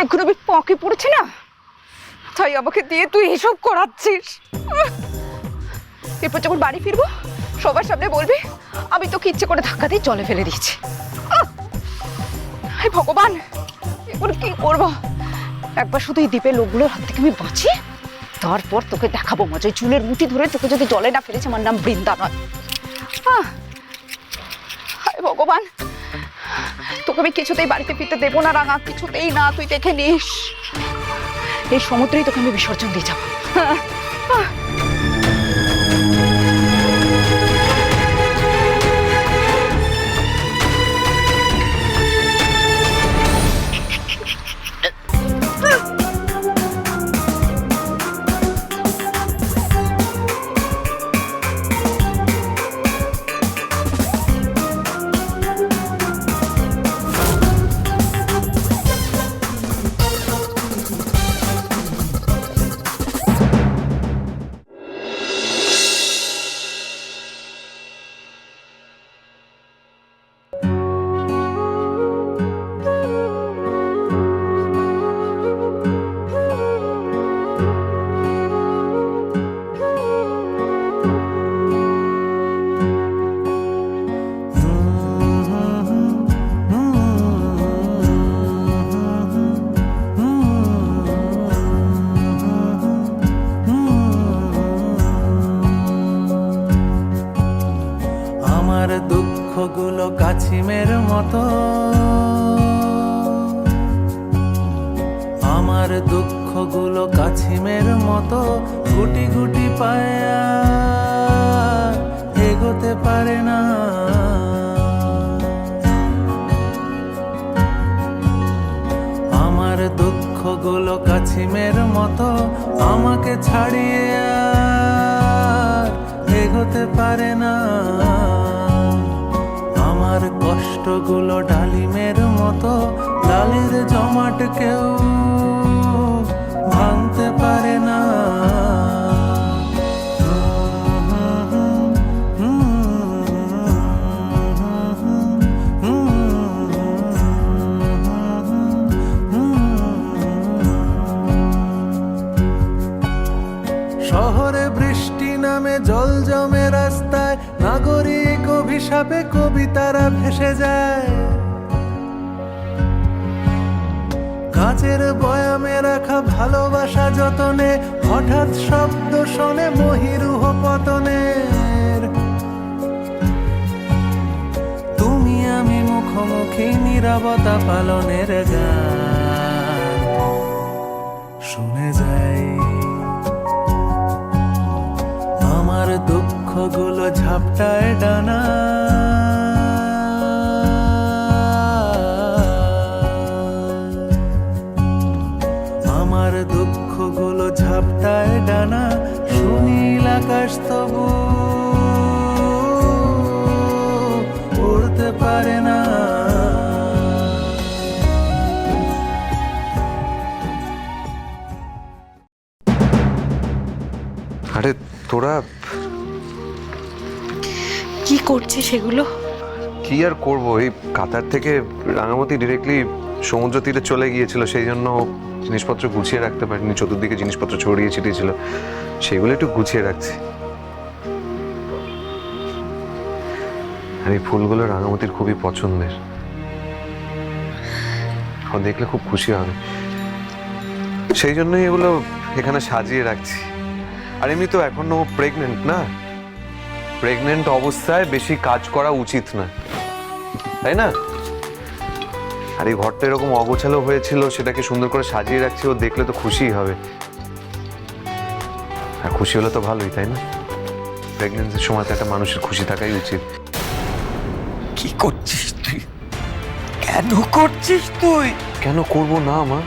এখন আমি পকে পড়েছি না, তাই আমাকে দিয়ে তুই এসব করাচ্ছিস। এরপর যখন বাড়ি ফিরবো সবার সামনে বলবি আমি তোকে ইচ্ছে করে ধাক্কা দিয়ে জলে ফেলে দিয়েছি। হে ভগবান, এবার কি করবো? একবার শুধু এই দ্বীপের লোকগুলোর হাত থেকে আমি বাঁচি, তারপর তোকে দেখাবো মজা। চুলের মুঠি ধরে তোকে যদি জলে না ফেলেছে আমার নাম বৃন্দা নয়। হায় ভগবান, তোকে আমি কিছুতেই বাড়িতে ফিরতে দেবো না রাঙা, কিছুতেই না। তুই দেখে নিস, এই সমুদ্রেই তোকে আমি বিসর্জন দিয়ে যাবো। দুঃখগুলো কাছিমের মতো, আমার দুঃখগুলো কাছিমের মতো গুটি গুটি পায়া এগোতে পারে না। আমার দুঃখগুলো কাছিমের মতো আমাকে ছাড়িয়ে আর এগোতে পারে না। আমার কষ্টগুলো ডালিমের মতো ডালের জমাট কেউ ভাঙতে পারে না। শহরে বৃষ্টি নামে জল জমে রাস্তায়, নাগরিক অভিশাপে কবিতারা ভেসে যায়। কাচের বয়ামে রাখা ভালোবাসা যতনে হঠাৎ শব্দ শোনে মহিরুহ পতনের। তুমি আমি মুখোমুখি নীরবতা পালনের গান শুনে যাই। আমার দুঃখগুলো ঝাপটায় ডানা, আমার দুঃখগুলো ঝাপটায় ডানা, সুনীল আকাশ তবু উড়তে পারে না। আরে তোরা কি করছিস সেগুলো? কি আর করবো, এই কাতার থেকে রাঙামাটি ডিরেক্টলি সমুদ্র তীরে চলে গিয়েছিল, সেই জন্য জিনিসপত্র গুছিয়ে রাখতে পারিনি। চতুর্দিকে জিনিসপত্র ছড়িয়ে ছিটিয়েছিল, সেগুলো একটু গুছিয়ে রাখছি। আর এই ফুলগুলো রাঙামাটির খুবই পছন্দের, ও দেখলে খুব খুশি হবে, সেই জন্যই এগুলো এখানে সাজিয়ে রাখছি। আর এমনি তো এখনো প্রেগনেন্ট না, প্রেগনেন্ট অবস্থায় বেশি কাজ করা উচিত না, তাই না? আর এই ঘরটা এরকম অগোছালো হয়েছিল, সেটাকে সুন্দর করে সাজিয়ে রাখছি, ও দেখলে তো খুশি হবে। আর খুশি হলে তো ভালোই, তাই না? প্রেগনেন্সির সময় তো একটা মানুষের খুশি থাকাই উচিত। কি করছিস তুই? কেন করছিস তুই? কেন করবো না মা?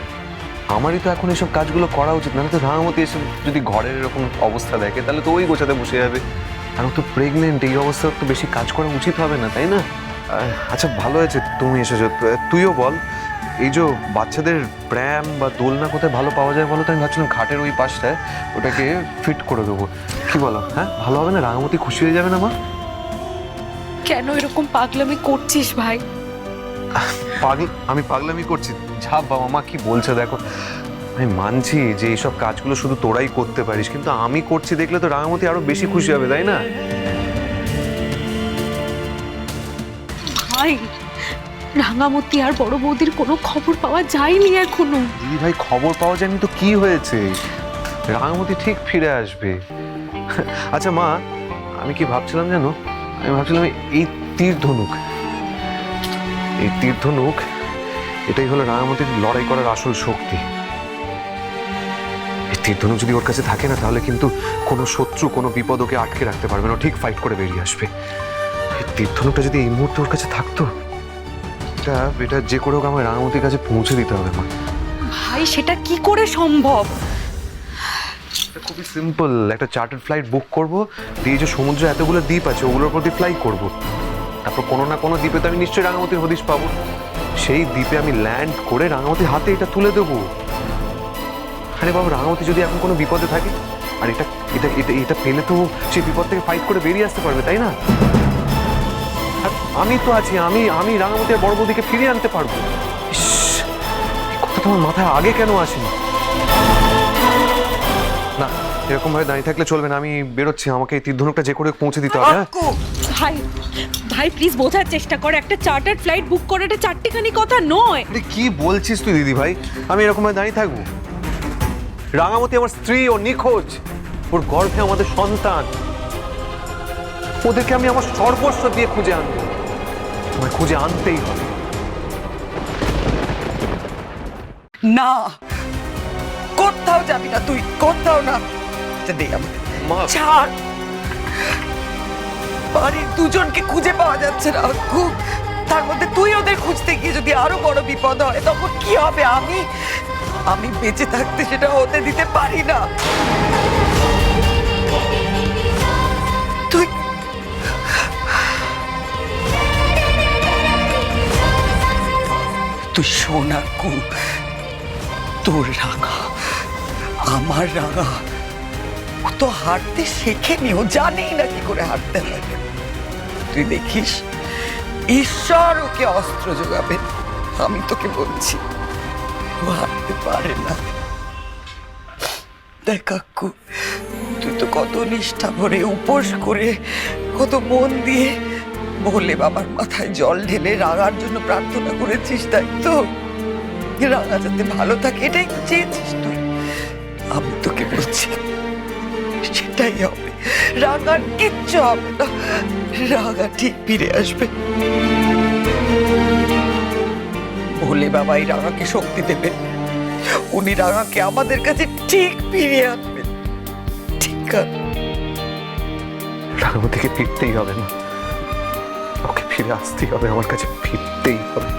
আমারই তো এখন এসব কাজগুলো করা উচিত, নাহলে তো রাঙামতি এসে যদি ঘরের এরকম অবস্থা দেখে তাহলে তো ওই গোছাতে বসে যাবে। আর ও তো প্রেগনেন্ট, এই অবস্থায় তো বেশি কাজ করা উচিত হবে না, তাই না? আচ্ছা ভালো হয়েছে তুমি এসেছো। তুইও বল, এই যে বাচ্চাদের প্র্যাম বা দোলনা কোথায় ভালো পাওয়া যায় বলো তো? আমি ভাবছিলাম ঘাটের ওই পাশটায় ওটাকে ফিট করে দেবো, কি বলো? হ্যাঁ ভালো হবে না? রাঙামতি খুশি হয়ে যাবে না মা? কেন এরকম পাগলামি করছিস ভাই? আমি পাগলামি করছি? যা বাবা মা কি বলছে দেখো, আমি মানছি যে এইসব কাজগুলো শুধু তোরাই করতে পারিস, কিন্তু আমি করছি দেখলে তো রাঙামতি আরো বেশি খুশি হবে, তাই না? ভাই, রাঙামতি আর বড় বৌদির কোনো খবর পাওয়া যায়নি এখনো। দিদি ভাই, খবর পাওয়া যায়নি তো কি হয়েছে? রাঙামতি ঠিক ফিরে আসবে। আচ্ছা মা, আমি কি ভাবছিলাম জানো, আমি ভাবছিলাম এই তীর ধনুক, এই তীর ধনুক এটাই হলো রাঙামতির লড়াই করার আসল শক্তি। এই তীর ধনুক যদি ওর কাছে থাকে না, তাহলে কিন্তু কোনো শত্রু কোনো বিপদ ওকে আটকে রাখতে পারবে না, ঠিক ফাইট করে বেরিয়ে আসবে। এই তীর ধনুকটা যদি এই মুহূর্তে ওর কাছে থাকতো, এটা যে করে হোক আমার রাঙামতির কাছে পৌঁছে দিতে হবে মা। ভাই, সেটা কি করে সম্ভব? খুবই সিম্পল, একটা চার্টার্ড ফ্লাইট বুক করবো, দিয়ে যে সমুদ্রে এতগুলো দ্বীপ আছে ওগুলোর প্রতি ফ্লাই করব, তারপর কোনো না কোনো দ্বীপে তো আমি নিশ্চয়ই রাঙামতির হদিশ পাবো, সেই দ্বীপে আমি ল্যান্ড করে রাঙামতির হাতে এটা তুলে দেবো। আরে বাবা, রাঙামতি যদি এখন কোনো বিপদে থাকে, আর এটা এটা এটা এটা পেলে তো সেই বিপদ থেকে ফাইট করে বেরিয়ে আসতে পারবে, তাই না? আর আমি তো আছি, আমি রাঙামতি আর বড় বৌদিকে ফিরিয়ে আনতে পারবো। ইস, এই কথাটা আমার মাথায় আগে কেন আসেনি? না, এরকম ভাবে দাঁড়িয়ে থাকলে চলবে না, আমি বেরোচ্ছি, আমাকে এই তীর ধনুকটা যে করে পৌঁছে দিতে হবে। হ্যাঁ? ভাই, ভাই প্লিজ বোঝার চেষ্টা কর, একটা চার্টার্ড ফ্লাইট বুক করাটা চারটিখানি কথা নয়। আরে কি বলছিস তুই দিদি ভাই, আমি এরকম ভাবে দাঁড়িয়ে থাকবো? রাঙামতি আমার স্ত্রী, ও নিখোঁজ, ওর গর্ভে আমাদের সন্তান, ওদেরকে আমি আমার সর্বস্ব দিয়ে খুঁজে আনবো, আমায় খুঁজে আনতেই হবে। না, কোথাও যাবি না তুই, কোথাও না। দে আমাকে, মা, ছাড়। বাড়ির দুজনকে খুঁজে পাওয়া যাচ্ছে না, খুব তার মধ্যে তুই ওদের খুঁজতে গিয়ে যদি আরো বড় বিপদ হয়, তখন কি হবে? আমি বেঁচে থাকতে সেটা হতে দিতে পারি না। তুই তুই সোনা কু, তোর রাঙা, আমার রাঙা, ও তো হাঁটতে শেখেনি, ও জানেই না কি করে হাঁটতে হয়। তুই দেখিস, ঈশ্বর ওকে অস্ত্র যোগাবে। আমি তোকে বলছি, ও হাঁটতে পারে না। দেখ কাকু, তুই তো কত নিষ্ঠা ভরে উপোস করে, কত মন দিয়ে ভোলে বাবার মাথায় জল ঢেলে রাঙার জন্য প্রার্থনা করেছিস, তাই তো? রাঙা যাতে ভালো থাকে এটাই তো চেয়েছিস তুই। আমি তোকে বলছি, সেটাই হবে। রাঙার কিচ্ছু হবে না, রাঙা ঠিক ফিরে আসবে। ভোলে বাবাই রাঙাকে শক্তি দেবে, উনি রাঙাকে আমাদের কাছে ঠিক ফিরিয়ে আনবেন। ঠিক আছে, রাঙামতিকে ফিরতেই হবে না, ওকে ফিরে আসতেই হবে, আমার কাছে ফিরতেই হবে।